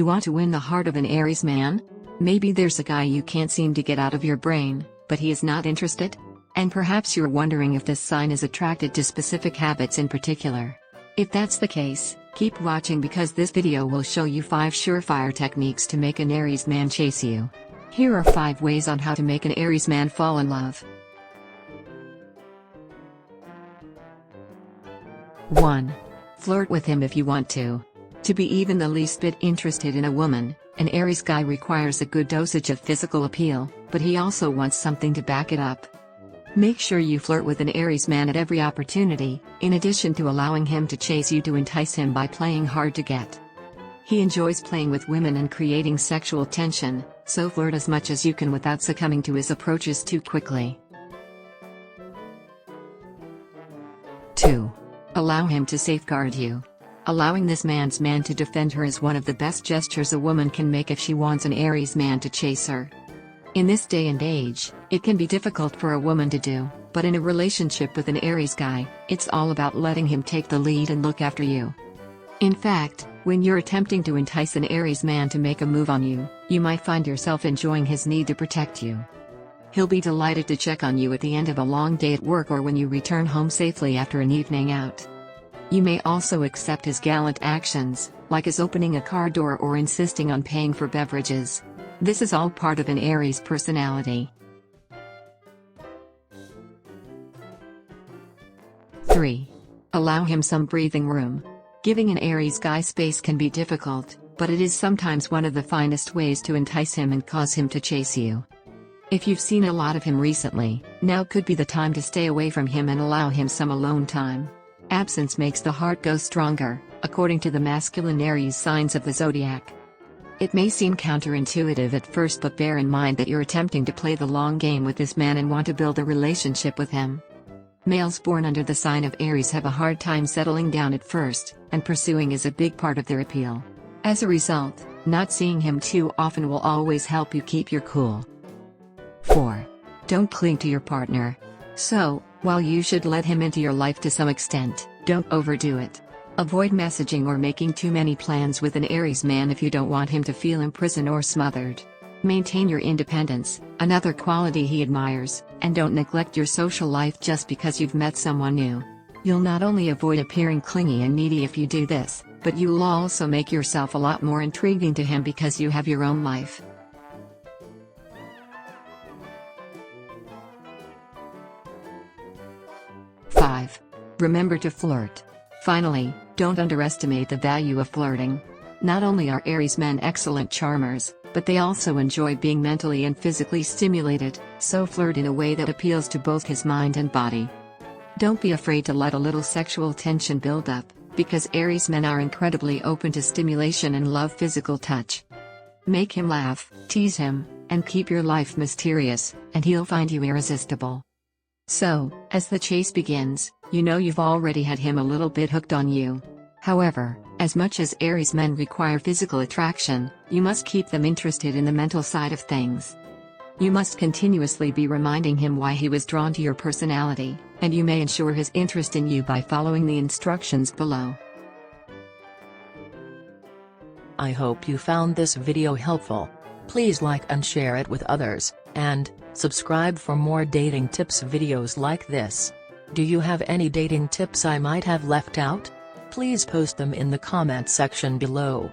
want to win the heart of an Aries man? Maybe there's a guy you can't seem to get out of your brain, but he is not interested? And perhaps you're wondering if this sign is attracted to specific habits in particular. If that's the case, keep watching because this video will show you 5 surefire techniques to make an Aries man chase you. Here are 5 ways on how to make an Aries man fall in love. 1. Flirt with him if you want to. To be even the least bit interested in a woman, an Aries guy requires a good dosage of physical appeal, but he also wants something to back it up. Make sure you flirt with an Aries man at every opportunity, in addition to allowing him to chase you to entice him by playing hard to get. He enjoys playing with women and creating sexual tension, so flirt as much as you can without succumbing to his approaches too quickly. 2. Allow him to safeguard you. Allowing this man's man to defend her is one of the best gestures a woman can make if she wants an Aries man to chase her. In this day and age, it can be difficult for a woman to do, but in a relationship with an Aries guy, it's all about letting him take the lead and look after you. In fact, when you're attempting to entice an Aries man to make a move on you, you might find yourself enjoying his need to protect you. He'll be delighted to check on you at the end of a long day at work or when you return home safely after an evening out. You may also accept his gallant actions, like his opening a car door or insisting on paying for beverages. This is all part of an Aries personality. 3. Allow him some breathing room. Giving an Aries guy space can be difficult, but it is sometimes one of the finest ways to entice him and cause him to chase you. If you've seen a lot of him recently, now could be the time to stay away from him and allow him some alone time. Absence makes the heart go stronger, according to the masculine Aries signs of the zodiac. It may seem counterintuitive at first, but bear in mind that you're attempting to play the long game with this man and want to build a relationship with him. Males born under the sign of Aries have a hard time settling down at first, and pursuing is a big part of their appeal. As a result, not seeing him too often will always help you keep your cool. 4. Don't cling to your partner. So, while you should let him into your life to some extent, don't overdo it. Avoid messaging or making too many plans with an Aries man if you don't want him to feel imprisoned or smothered. Maintain your independence, another quality he admires, and don't neglect your social life just because you've met someone new. You'll not only avoid appearing clingy and needy if you do this, but you'll also make yourself a lot more intriguing to him because you have your own life. 5. Remember to flirt. Finally, don't underestimate the value of flirting. Not only are Aries men excellent charmers, but they also enjoy being mentally and physically stimulated, so flirt in a way that appeals to both his mind and body. Don't be afraid to let a little sexual tension build up, because Aries men are incredibly open to stimulation and love physical touch. Make him laugh, tease him, and keep your life mysterious, and he'll find you irresistible. So, as the chase begins, you know you've already had him a little bit hooked on you. However, as much as Aries men require physical attraction, you must keep them interested in the mental side of things. You must continuously be reminding him why he was drawn to your personality, and you may ensure his interest in you by following the instructions below. I hope you found this video helpful. Please like and share it with others, and subscribe for more dating tips videos like this. Do you have any dating tips I might have left out? Please post them in the comment section below.